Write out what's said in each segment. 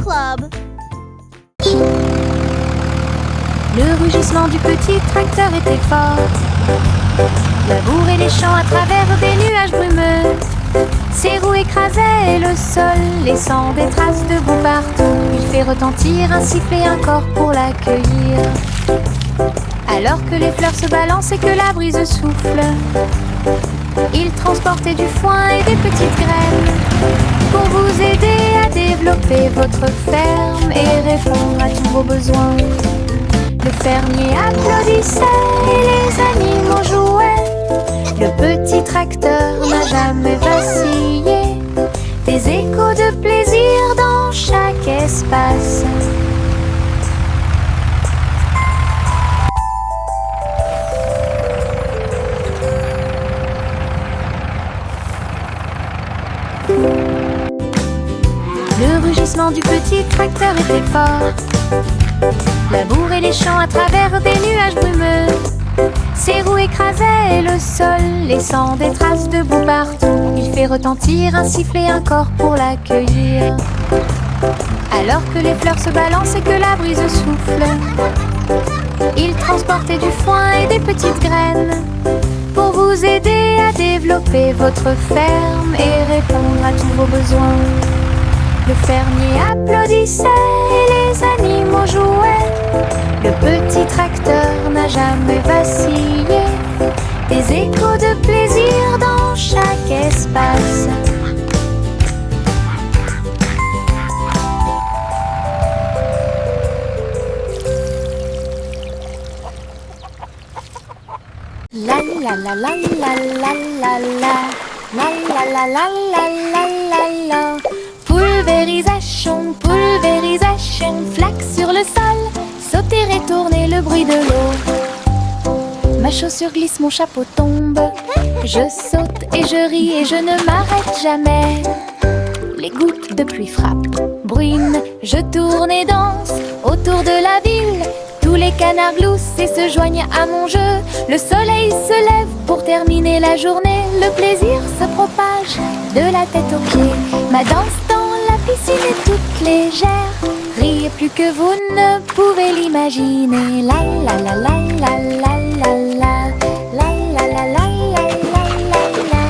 Club. Le rugissement du petit tracteur était fort. Labourer les champs à travers des nuages brumeux. Ses roues écrasaient le sol, laissant des traces de boue partout. Il fait retentir un sifflet, un corps pour l'accueillir. Alors que les fleurs se balancent et que la brise souffle, il transportait du foin et des petites graines pour vous aider à développer votre ferme et répondre à tous vos besoins. Le fermier applaudissait et les animaux jouaient. Le petit tracteur n'a jamais vacillé. Des échos de plaisir dans chaque espace. Le rugissement du petit tracteur était fort. Labourer les champs à travers des nuages brumeux. Ses roues écrasaient le sol, laissant des traces de boue partout. Il fait retentir un sifflet, un corps pour l'accueillir. Alors que les fleurs se balancent et que la brise souffle, il transportait du foin et des petites graines pour vous aider à développer votre ferme et répondre à tous vos besoins. Le fermier applaudissait et les animaux jouaient. Le petit tracteur n'a jamais vacillé. Des échos de plaisir dans chaque espace. La la la la la la la la la la la la la la la. Pulvérisation, pulvérisation, flaque sur le sol, sauter et tourner le bruit de l'eau. Ma chaussure glisse, mon chapeau tombe. Je saute et je ris et je ne m'arrête jamais. Les gouttes de pluie frappent, bruinent, je tourne et danse autour de la ville. Tous les canards gloussent et se joignent à mon jeu. Le soleil se lève pour terminer la journée. Le plaisir se propage de la tête aux pieds. Ma danse dans la piscine est toute légère. Riez plus que vous ne pouvez l'imaginer. La la la la la la la la. La la la la la la la.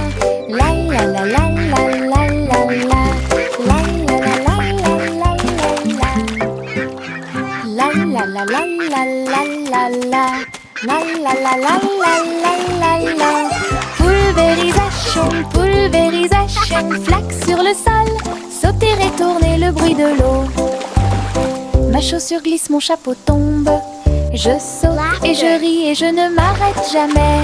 La la la la la la la la. La la la la la la la. La la la la la la la. La la la la la la la. Pulvérisation, pulvérisation, flaque sur le sol, sauter et tourner le bruit de l'eau. Ma chaussure glisse, mon chapeau tombe. Je saute et je ris et je ne m'arrête jamais.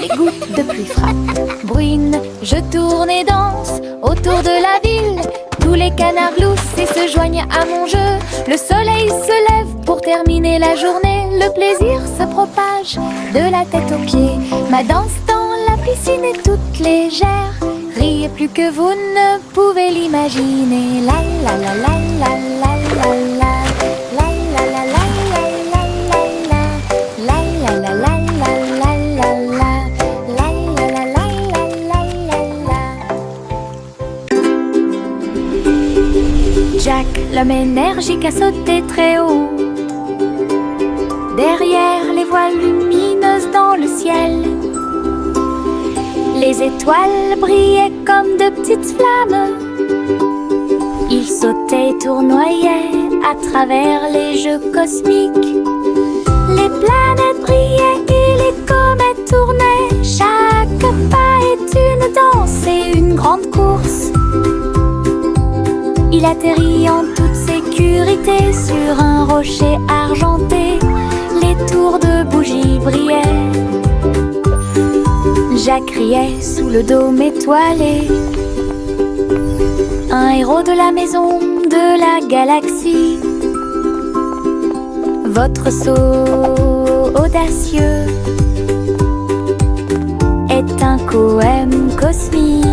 Les gouttes de pluie frappent, bruinent, je tourne et danse autour de la ville. Tous les canards gloussent et se joignent à mon jeu. Le soleil se lève pour terminer la journée. Le plaisir se propage de la tête aux pieds. Ma danse dans la piscine est toute légère. Riez plus que vous ne pouvez l'imaginer. La la la la la la la la. La la la la la la la la. La la la la la la la la. La la la la la la la. Jack, l'homme énergique, a sauté très haut. Derrière les voiles lumineuses dans le ciel, les étoiles brillaient comme de petites flammes. Il sautait et tournoyait à travers les jeux cosmiques. Les planètes brillaient et les comètes tournaient. Chaque pas est une danse et une grande course. Il atterrit en toute sécurité sur un rocher argenté. Les tours de bougies brillaient. Jack riait sous le dôme étoilé. Un héros de la maison de la galaxie. Votre saut audacieux est un poème cosmique.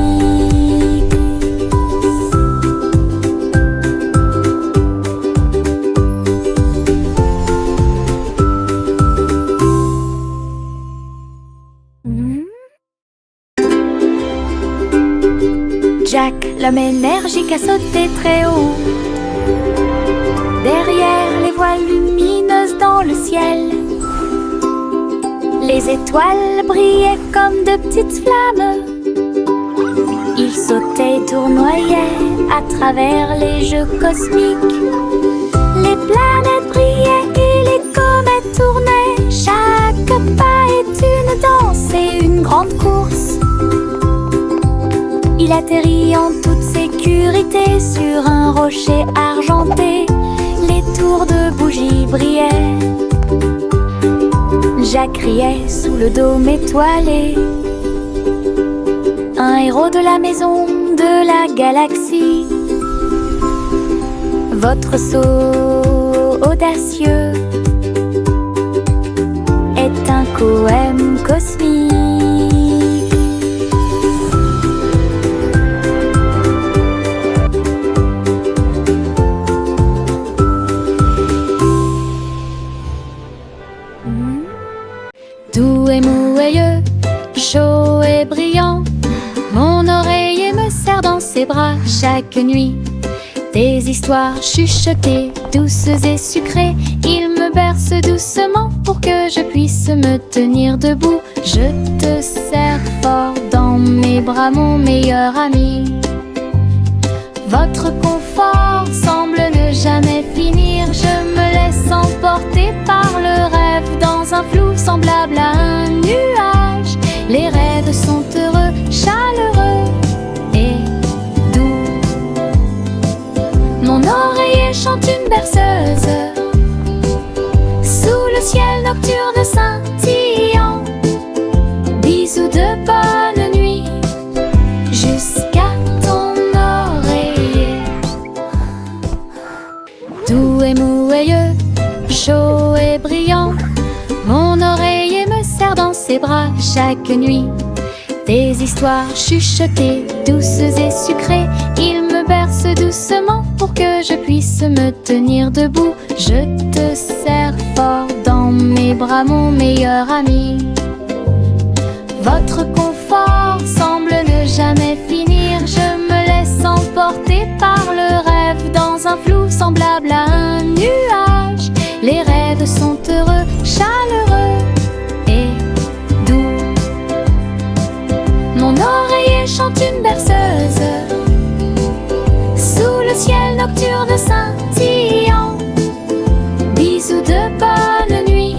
Jack, l'homme énergique, a sauté très haut. Derrière les voiles lumineuses dans le ciel, les étoiles brillaient comme de petites flammes. Ils sautaient et tournoyaient à travers les jeux cosmiques. Les planètes brillaient et les comètes tournaient. Chaque pas est une danse et une grande course. Il atterrit en toute sécurité sur un rocher argenté. Les tours de bougies brillaient. Jacques riait sous le dôme étoilé. Un héros de la maison de la galaxie. Votre saut audacieux est un poème cosmique. Doux et mouilleux, chaud et brillant, mon oreiller me serre dans ses bras chaque nuit. Des histoires chuchotées, douces et sucrées, il me berce doucement pour que je puisse me tenir debout. Je te serre fort dans mes bras, mon meilleur ami. Votre confort semble ne jamais finir. Je me laisse emporter par le rêve dans un flou semblable à un nuage. Les rêves sont heureux, chaleureux et doux. Mon oreiller chante une berceuse sous le ciel nocturne scintillant. Bisous de bonne nuit jusqu'à ton oreiller. Doux et mouilleux, chaud et brillant, mon oreiller me serre dans ses bras chaque nuit. Des histoires chuchotées, douces et sucrées, il me berce doucement pour que je puisse me tenir debout. Je te serre fort dans mes bras, mon meilleur ami. Votre confort semble ne jamais finir. Je me laisse emporter par le rêve dans un flou semblable à un nuage. Les rêves sont heureux, chaleureux et doux. Mon oreiller chante une berceuse sous le ciel nocturne scintillant. Bisous de bonne nuit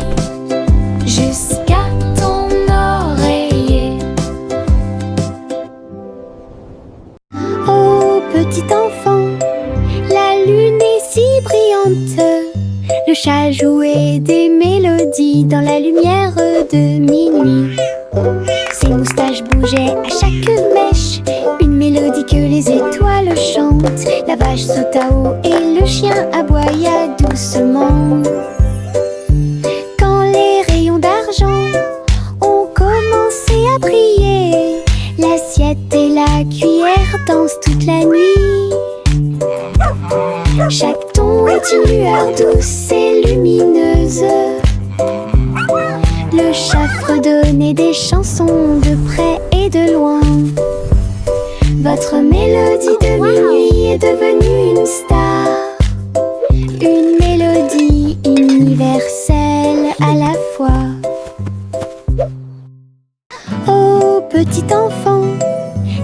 jusqu'à ton oreiller. Oh petit enfant, la lune est si brillante. Le chat jouait des mélodies dans la lumière de minuit. Ses moustaches bougeaient à chaque mèche, une mélodie que les étoiles chantent. La vache sauta haut et le chien aboya doucement. Quand les rayons d'argent ont commencé à briller, l'assiette et la cuillère dansent toute la nuit. Chaque ton est une lueur douce et lumineuse. Le chat fredonnait des chansons de près et de loin. Votre mélodie de minuit est devenue une star, une mélodie universelle à la fois. Oh petit enfant,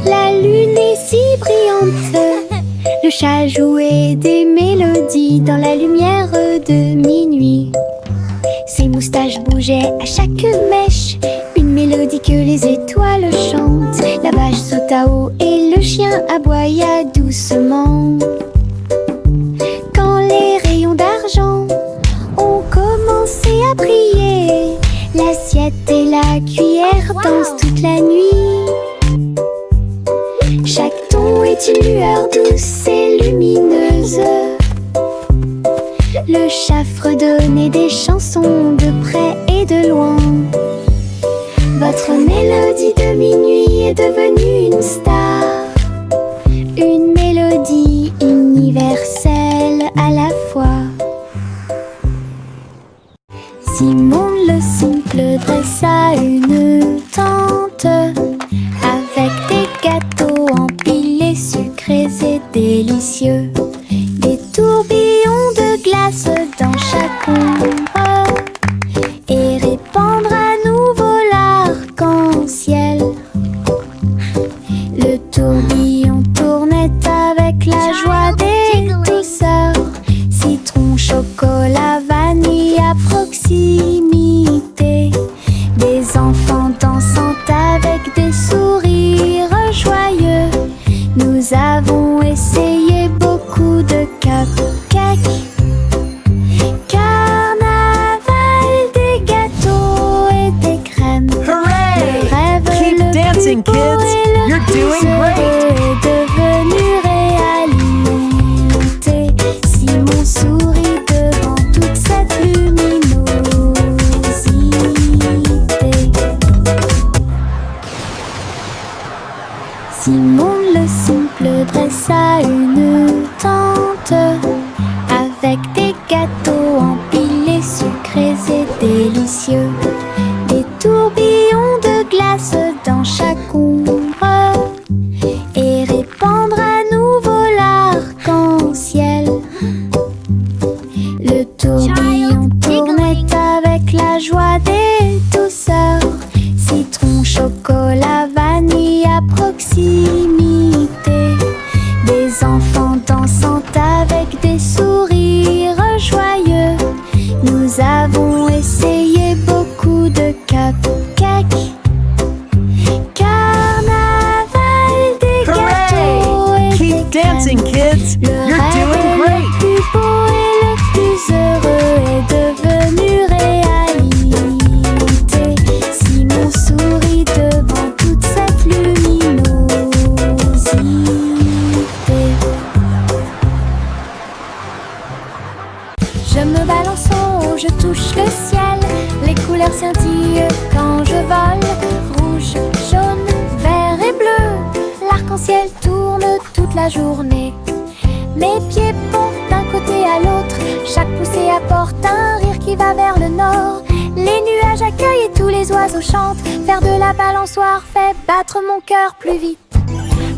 la lune est si brillante. Le chat jouait des mélodies dans la lumière de minuit. Ses moustaches bougeaient à chaque mèche, une mélodie que les étoiles chantent. La vache sauta haut et le chien aboya doucement. Quand les rayons d'argent ont commencé à briller, l'assiette et la cuillère dansent toute la nuit. Chaque ton est une lueur douce et lumineuse. Le chat fredonnait des chansons de près et de loin. Votre mélodie de minuit est devenue une star, une mélodie universelle à la fois. Simon le simple dressa une tente avec des gâteaux empilés, sucrés et délicieux. Des tours ombre et répandre à nouveau l'arc-en-ciel. Le tourbillon tournait avec la joie des douceurs, citron, chocolat, vanille à proximité. Des enfants dansant avec des sourires joyeux. Nous avons essayé beaucoup de cupcakes. Carnaval, des gâteaux et des crèmes. Hooray! Le rêve Keep le dancing, plus beau kids. et le You're plus doing heureux great. est devenu réalité. Simon sourit devant toute cette luminosité. Simon le simple dressa une tente avec des gâteaux empilés, sucrés et délicieux. Des tourbillons de glace dans chaque ombre et répandre à nouveau l'arc-en-ciel. Le tourbillon tournait avec la joie des douceurs, citron, chocolat, vanille à proximité. Des enfants dansant avec des sourires joyeux. Nous avons essayé beaucoup de cupcakes. Carnaval, des gâteaux et Keep des dancing, crèmes. kids. Le You're rêve doing le great. plus beau et le plus heureux est devenu réalité. Simon sourit devant toute cette luminosité. Je me balance en haut, je touche le ciel. Les couleurs scintillent quand je vole. Rouge, jaune, vert et bleu. L'arc-en-ciel tourne toute la journée. Mes pieds pompent d'un côté à l'autre. Chaque poussée apporte un rire qui va vers le nord. Les nuages accueillent et tous les oiseaux chantent. Faire de la balançoire fait battre mon cœur plus vite.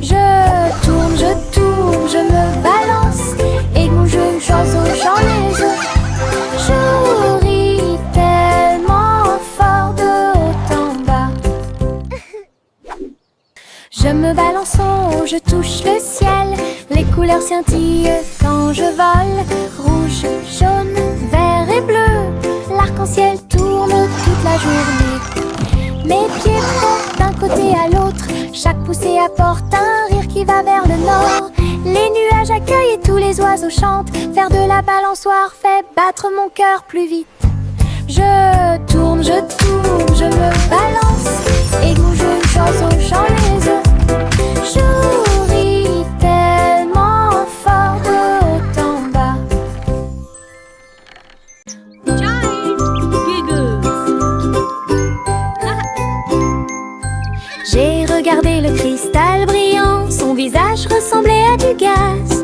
Je tourne, je me balance. Et mon jeune oiseau, j'en ai œufs. Je ris tellement fort de haut en bas. Je me balance en haut, je touche le ciel. Les couleurs scintillent quand je vole. Rouge, jaune, vert et bleu. L'arc-en-ciel tourne toute la journée. Mes pieds pompent d'un côté à l'autre. Chaque poussée apporte un rire qui va vers le nord. Les nuages accueillent et tous les oiseaux chantent. Faire de la balançoire fait battre mon cœur plus vite. Je tourne, je me balance. Et mon jeune oiseau, j'en les œufs. Je ris tellement fort de haut en bas. J'ai regardé le cristal brillant, son visage ressemblait à du gaz.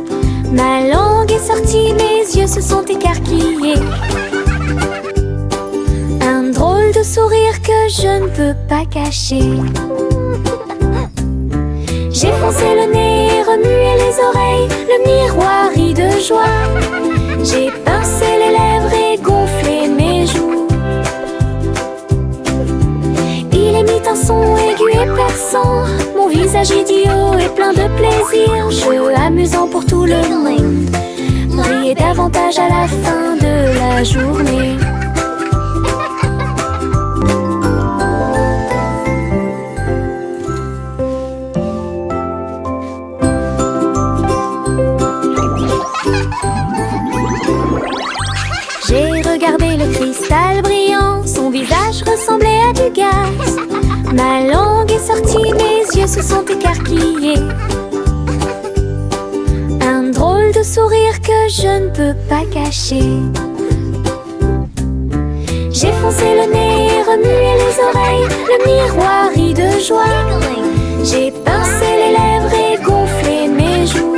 Ma langue est sortie, mes yeux se sont écarquillés. Un drôle de sourire que je ne peux pas cacher. J'ai foncé le nez, remué les oreilles, le miroir rit de joie. J'ai pincé les lèvres et gonflé mes joues. Il émit un son aigu et perçant. Mon visage idiot est plein de plaisir. Jeu amusant pour tout le monde. Briller davantage à la fin de la journée. J'ai regardé le cristal brillant, son visage ressemblait à du gaz. Ma langue est sortie, mes yeux se sont écarquillés. Un drôle de sourire que je ne peux pas cacher. J'ai foncé le nez, remué les oreilles, le miroir rit de joie. J'ai pincé les lèvres et gonflé mes joues.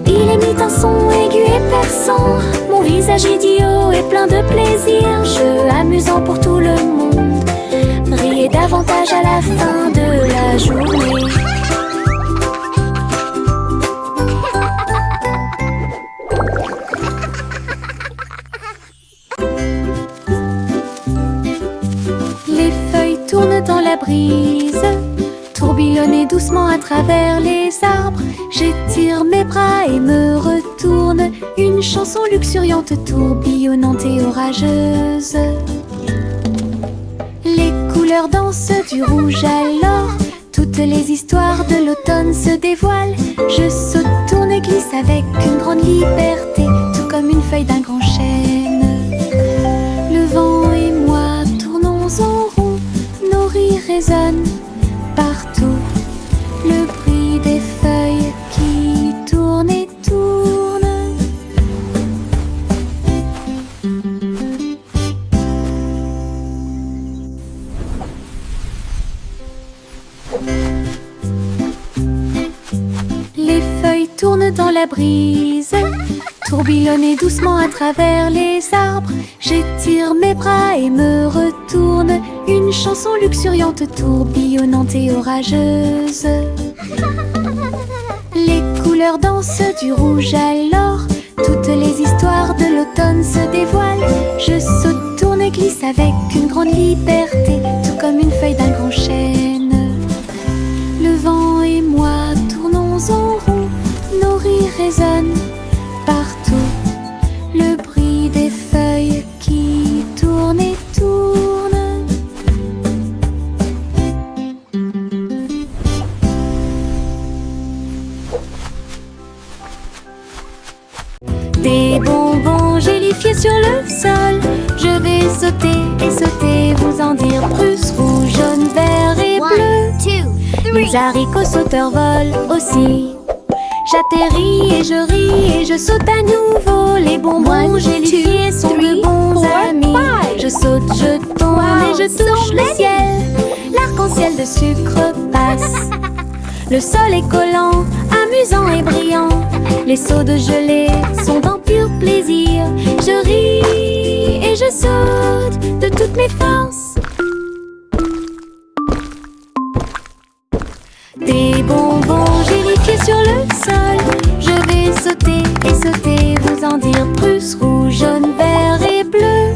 Il émit un son aigu et perçant. Mon visage idiot est plein de plaisir. Jeu amusant pour tout le monde. Briller davantage à la fin de la journée. travers les arbres. J'étire mes bras et me retourne. Une chanson luxuriante, tourbillonnante et orageuse. Les couleurs dansent du rouge à l'or. Toutes les histoires de l'automne se dévoilent. Je saute, tourne et glisse avec une grande liberté, tout comme une feuille d'un grand chêne. Le vent et moi tournons en rond, nos rires résonnent partout. Le bruit des feuilles qui tournent et tournent. Les feuilles tournent dans la brise, tourbillonnent doucement à travers les arbres. J'étire mes bras et me retourne. Une chanson luxuriante, tourbillonnante et orageuse. Les couleurs dansent du rouge à l'or. Toutes les histoires de l'automne se dévoilent. Je saute, tourne et glisse avec une grande liberté, tout comme une feuille d'un grand chêne. Le vent et moi tournons en rond, nos rires résonnent partout. Le bruit des feuilles qui tournent et tournent. Des bonbons gélifiés sur le sol. Je vais sauter et sauter, vous en dire plus. Rouge, jaune, vert et bleu. Les haricots sauteurs volent aussi. J'atterris et je ris et je saute à nouveau. Les bonbons gélifiés sont de bons amis. Je saute, je tombe et je touche le ciel. L'arc-en-ciel de sucre passe. Le sol est collant, amusant et brillant. Les seaux de gelée sont en pur plaisir. Je ris et je saute de toutes mes forces. Des bonbons gélifiés sur le sol. Je vais sauter et sauter, vous en dire plus. Rouge, jaune, vert et bleu.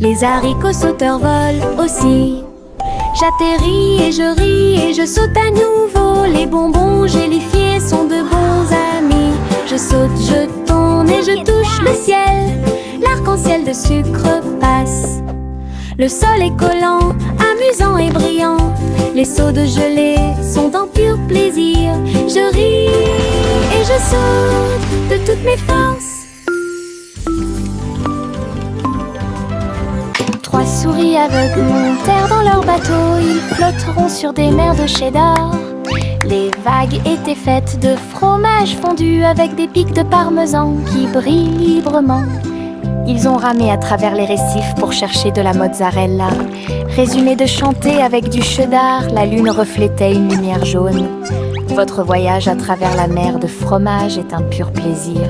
Les haricots sauteurs volent aussi. J'atterris et je ris et je saute à nouveau. Les bonbons gélifiés sont de bons amis. Je saute, je tourne et je touche le ciel. L'arc-en-ciel de sucre passe. Le sol est collant, amusant et brillant. Les seaux de gelée sont en pur plaisir. Je ris et je saute de toutes mes forces. Trois souris aveugles montèrent dans leur bateau. Ils flotteront sur des mers de cheddar. Les vagues étaient faites de fromage fondu avec des pics de parmesan qui brillent librement. Ils ont ramé à travers les récifs pour chercher de la mozzarella. Résumé de chanter avec du cheddar, la lune reflétait une lumière jaune. Votre voyage à travers la mer de fromage est un pur plaisir.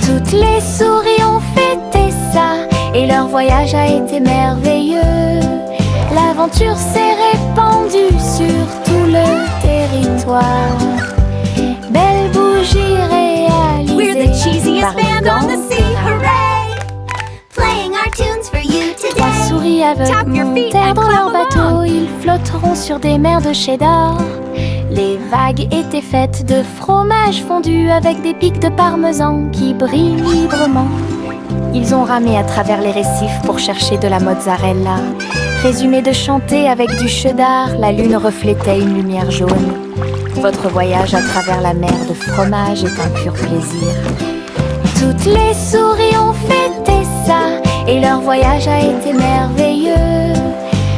Toutes les souris ont fêté ça et leur voyage a été merveilleux. L'aventure s'est répandue sur tout le territoire. Belle bougie réalisée. We're the cheesiest par le band on the sea, Gantera. hooray! Playing our tunes for you Trois today. souris aveugles Tap your feet montèrent and dans leur clap bateau. along. Ils flotteront sur des mers de cheddar. Les vagues étaient faites de fromage fondu avec des pics de parmesan qui brillent librement. Ils ont ramé à travers les récifs pour chercher de la mozzarella. Résumé de chanter avec du cheddar, la lune reflétait une lumière jaune. Votre voyage à travers la mer de fromage est un pur plaisir. Toutes les souris ont fêté ça et leur voyage a été merveilleux.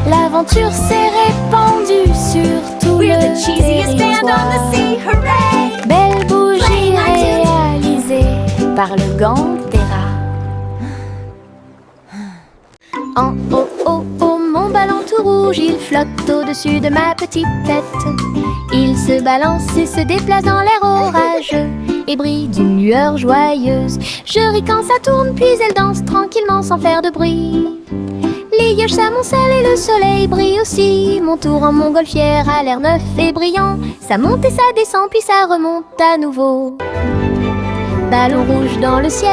L'aventure s'est répandue sur tout We're le the cheesiest band on the territoire. sea, hooray! Belle bougie Playing our tunes. réalisée par le Gantera. En haut, haut, haut, mon ballon tout rouge, il flotte au-dessus de ma petite tête. Il se balance et se déplace dans l'air orageux et brille d'une lueur joyeuse. Je ris quand ça tourne, puis elle danse tranquillement sans faire de bruit. Les nuages s'amoncellent et le soleil brille aussi. Mon tour en montgolfière a l'air neuf et brillant. Ça monte et ça descend, puis ça remonte à nouveau. Ballon rouge dans le ciel,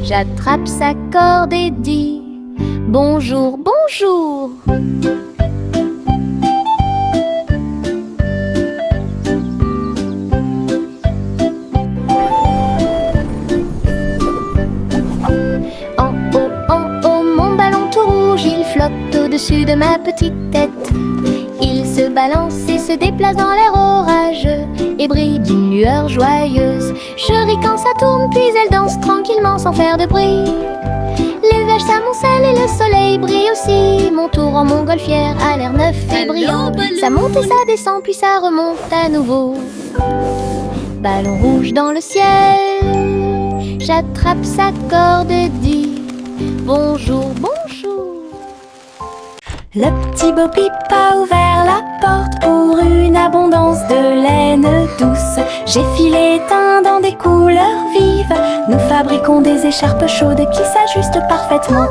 j'attrape sa corde et dis bonjour, bonjour. au-dessus de ma petite tête. Il se balance et se déplace dans l'air orageux et brille d'une lueur joyeuse. Je ris quand ça tourne, puis elle danse tranquillement sans faire de bruit. Les nuages s'amoncellent et le soleil brille aussi. Mon tour en montgolfière a l'air neuf et brillant. Ça monte et ça descend, puis ça remonte à nouveau. Ballon rouge dans le ciel, j'attrape sa corde et dis bonjour, bonjour. Le petit Bo Peep a ouvert la porte pour une abondance de laine douce. J'ai filé teint dans des couleurs vives. Nous fabriquons des écharpes chaudes qui s'ajustent parfaitement.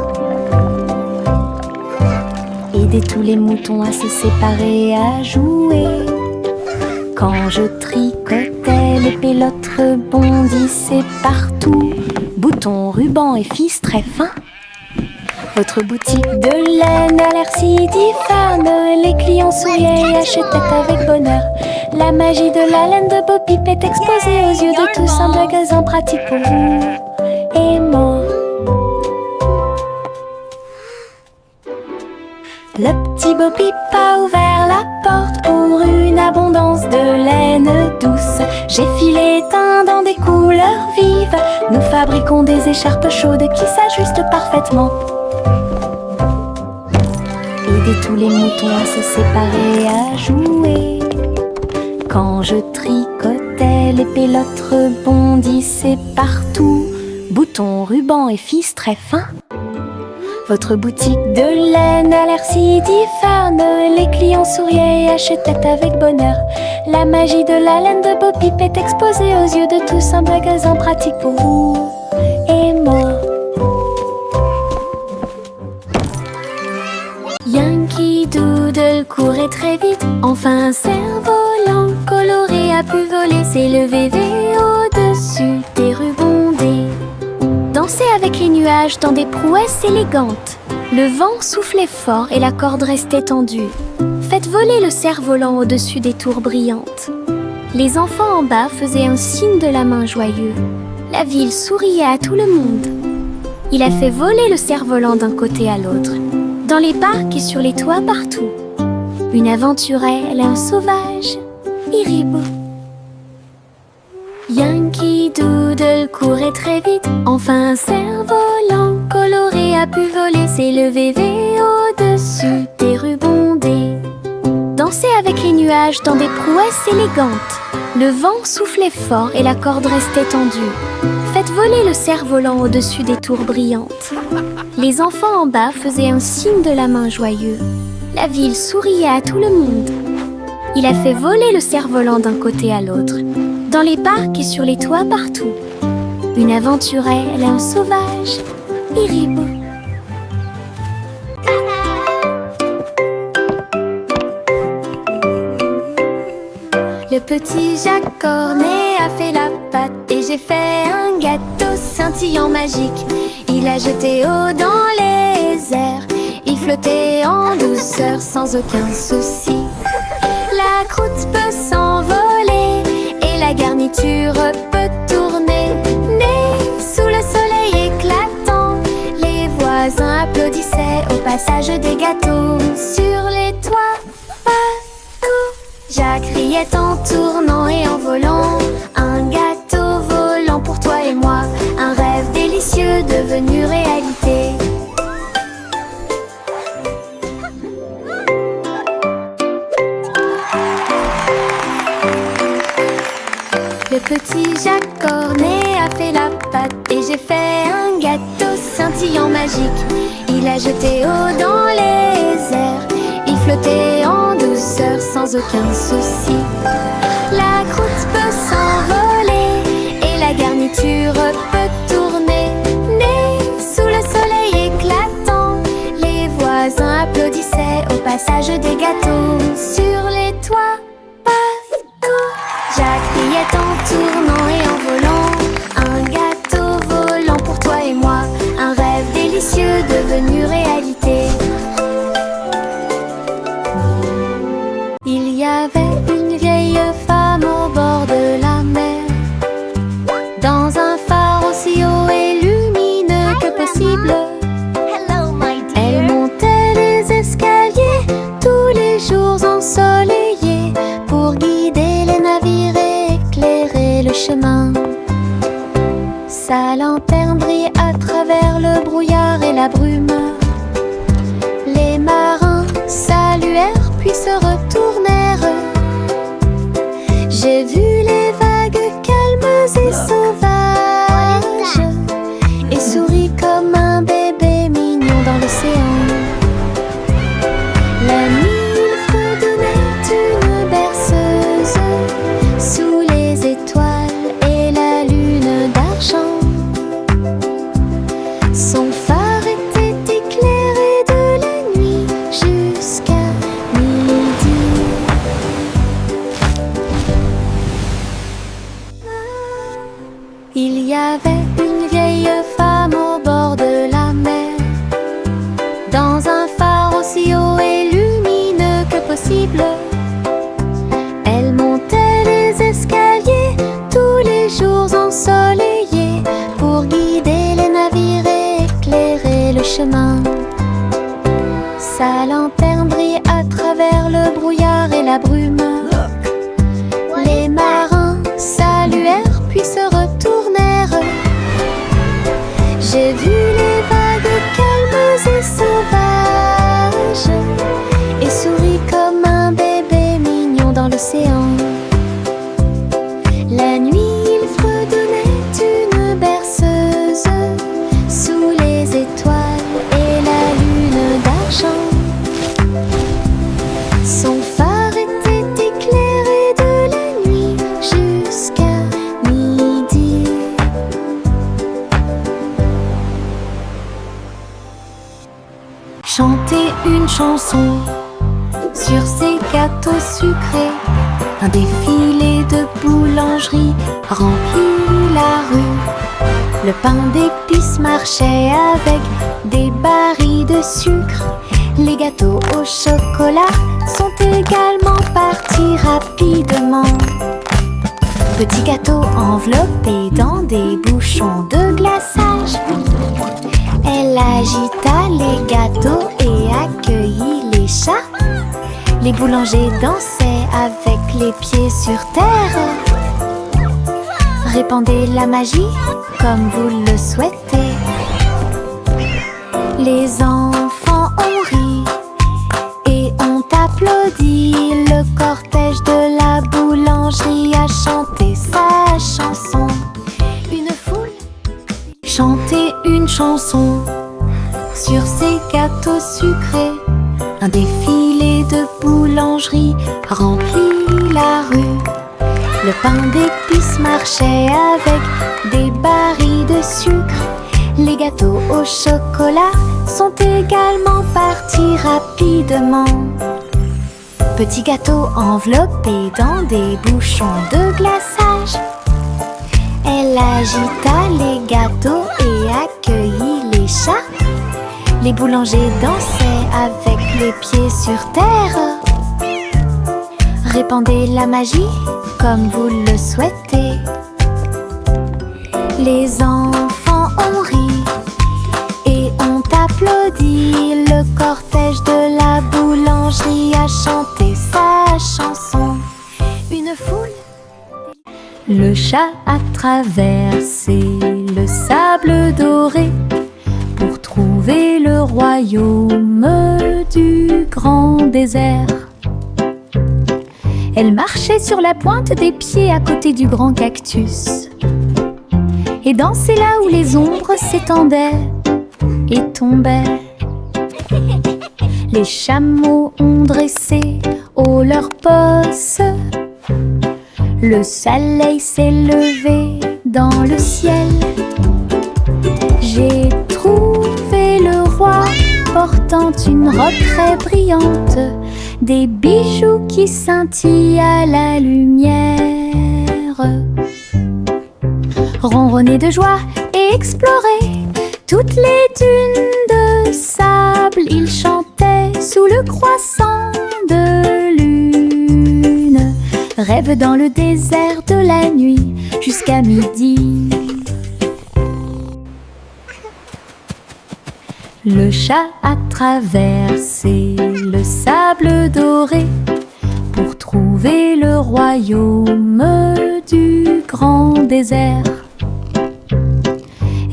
Aider tous les moutons à se séparer et à jouer. Quand je tricotais, les pélotes rebondissaient partout. Boutons, rubans et fils très fins. Votre boutique de laine a l'air si diphane. Les clients souriaient et achetaient avec bonheur. La magie de la laine de Bo Peep est exposée aux yeux de tous. Un magasin pratique pour vous et moi. Le petit Bo Peep a ouvert la porte pour une abondance de laine douce. J'ai filé teint dans des couleurs vives. Nous fabriquons des écharpes chaudes qui s'ajustent parfaitement. Aider tous les moutons à se séparer et à jouer. Quand je tricotais, les pélotes rebondissaient partout. Boutons, rubans et fils très fins. Votre boutique de laine a l'air si diphane. Les clients souriaient et achetaient avec bonheur. La magie de la laine de Bo Peep est exposée aux yeux de tous. Un magasin pratique pour vous et moi. Yankee Doodle courait très vite. Enfin un cerf-volant coloré a pu voler. S'élever au-dessus des rubondés. Danser avec les nuages dans des prouesses élégantes. Le vent soufflait fort et la corde restait tendue. Faites voler le cerf-volant au-dessus des tours brillantes. Les enfants en bas faisaient un signe de la main joyeux. La ville souriait à tout le monde. Il a fait voler le cerf-volant d'un côté à l'autre. Dans les parcs et sur les toits partout. Une aventurelle, un sauvage, Iribou. Yankee Doodle courait très vite. Enfin un cerf-volant coloré a pu voler. S'élever au-dessus des rubondés. Danser avec les nuages dans des prouesses élégantes. Le vent soufflait fort et la corde restait tendue. Faites voler le cerf-volant au-dessus des tours brillantes. Les enfants en bas faisaient un signe de la main joyeux. La ville souriait à tout le monde. Il a fait voler le cerf-volant d'un côté à l'autre. Dans les parcs et sur les toits partout. Une aventurelle, un sauvage, Iribou. Le petit Jacques Cornet a fait la pâte et j'ai fait un gâteau scintillant magique. Il a jeté eau dans les airs, il flottait en douceur sans aucun souci. La croûte peut s'envoler et la garniture peut tourner. Né sous le soleil éclatant, les voisins applaudissaient au passage des gâteaux. Sur les toits, partout, Jacques riait en tournant et en volant. Un gâteau volant pour toi et moi, un rêve délicieux devenu réalité. Le petit Jacques Cornet a fait la pâte et j'ai fait un gâteau scintillant magique. Il a jeté eau dans les airs, il flottait en douceur sans aucun souci. La croûte peut s'envoler et la garniture peut tourner. Né sous le soleil éclatant, les voisins applaudissaient au passage des gâteaux. Sur les toits, partout, Jacques riait en tournant et en volant. Un gâteau volant pour toi et moi, un rêve délicieux devenu réalité. Il y avait une vieille femme au bord de la mer, dans un phare aussi haut et lumineux que possible. Elle montait les escaliers la brume. Les marins saluèrent puis se retournèrent. J'ai vu les vagues calmes et sauvages et souris comme un bébé mignon dans l'océan. La nuit, il fredonnait une berceuse sous les étoiles et la lune d'argent. Son phare était éclairé de la nuit jusqu'à midi. Il y avait une vieille femme au bord de la mer, dans un phare aussi haut et lumineux que possible. Elle montait les escaliers tous les jours ensoleillés pour guider les navires et éclairer le chemin. Sa lanterne brille à travers le brouillard et la brume. Les marins saluèrent puis se retournèrent. J'ai vu les vagues calmes et sauvages et souris comme un bébé mignon dans l'océan. La nuit, il fredonnait une berceuse sous les étoiles et la lune d'argent. Son phare était éclairé de la nuit jusqu'à midi. Chanter une chanson sur ces gâteaux sucrés. Un défilé de boulangeries remplit la rue. Le pain d'épices marchait avec des barils de sucre. Les gâteaux au chocolat sont également partis rapidement. Petits gâteaux enveloppés dans des bouchons de glaçage. Elle agita les gâteaux et accueillit les chats. Les boulangers dansaient avec les pieds sur terre. Répandez la magie comme vous le souhaitez. Les enfants ont ri et ont applaudi. Le cortège de la boulangerie a chanté sa chanson. Une foule chantait une chanson sur ces gâteaux sucrés. Un défilé de boulangeries remplit la rue. Le pain d'épices marchait avec des barils de sucre. Les gâteaux au chocolat sont également partis rapidement. Petits gâteaux enveloppés dans des bouchons de glaçage. Elle agita les gâteaux et accueillit les chats. Les boulangers dansaient avec les pieds sur terre. Répandez la magie comme vous le souhaitez. Les enfants ont ri et ont applaudi. Le cortège de la boulangerie a chanté sa chanson. Une foule. Le chat a traversé le sable doré pour trouver le royaume du grand désert. Elle marchait sur la pointe des pieds à côté du grand cactus et dansait là où les ombres s'étendaient et tombaient. Les chameaux ont dressé haut leurs posses. Le soleil s'est levé dans le ciel. J'ai trouvé le roi portant une robe très brillante, des bijoux qui scintillent à la lumière. Ronronner de joie et explorer toutes les dunes de sable, il chantait sous le croissant de lune. Rêve dans le désert de la nuit jusqu'à midi. Le chat a traversé le sable doré pour trouver le royaume du grand désert.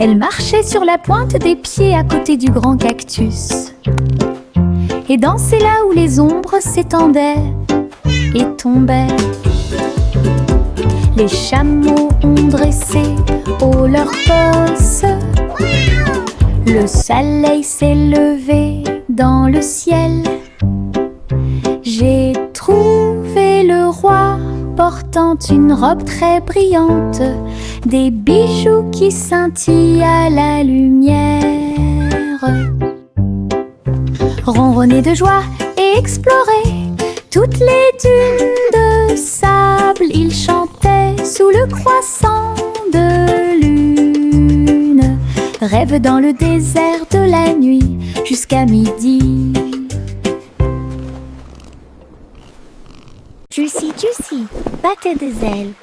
Elle marchait sur la pointe des pieds à côté du grand cactus et dansait là où les ombres s'étendaient et tombaient. Les chameaux ont dressé haut leurs bosses. Le soleil s'est levé dans le ciel. J'ai trouvé le roi portant une robe très brillante, des bijoux qui scintillent à la lumière. Ronronner de joie et explorer toutes les dunes de sable, il chantait sous le croissant de lune. Rêve dans le désert de la nuit jusqu'à midi. Juicy, Juicy, battait des ailes.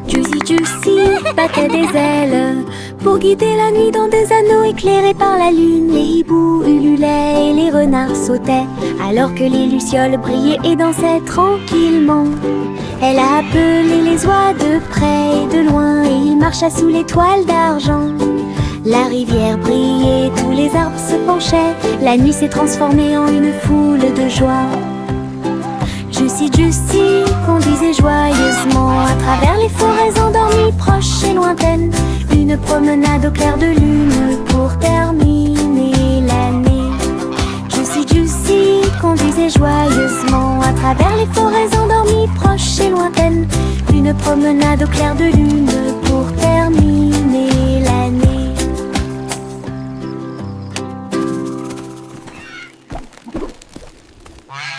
Juicy, Juicy, battait des ailes pour guider la nuit dans des anneaux éclairés par la lune. Les hiboux ululaient et les renards sautaient alors que les lucioles brillaient et dansaient tranquillement. Elle a appelé les oies de près et de loin et il marcha sous les toiles d'argent. La rivière brillait, tous les arbres se penchaient. La nuit s'est transformée en une foule de joie. Juicy, Juicy conduisait joyeusement à travers les forêts endormies, proches et lointaines. Une promenade au clair de lune pour terminer l'année. Juicy, Juicy conduisait joyeusement à travers les forêts endormies, proches et lointaines. Une promenade au clair de lune pour terminer l'année.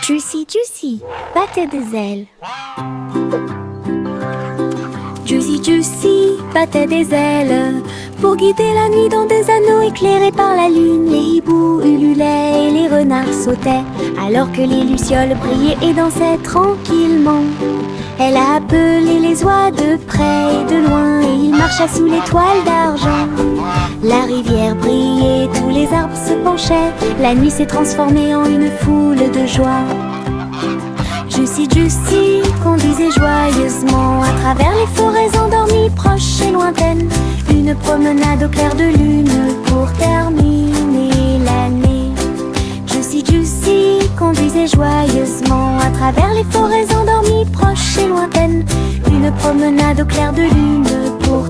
Juicy, Juicy, battait des ailes. Juicy, Juicy battait des ailes pour guider la nuit dans des anneaux éclairés par la lune. Les hiboux ululaient et les renards sautaient alors que les lucioles brillaient et dansaient tranquillement. Elle a appelé les oies de près et de loin et il marcha sous les toiles d'argent. La rivière brillait, tous les arbres se penchaient. La nuit s'est transformée en une foule de joie. Juicy, Juicy conduisait joyeusement à travers les forêts endormies, proches et lointaines. Une promenade au clair de lune pour terminer l'année. Juicy, Juicy conduisait joyeusement à travers les forêts endormies, proches et lointaines. Une promenade au clair de lune pour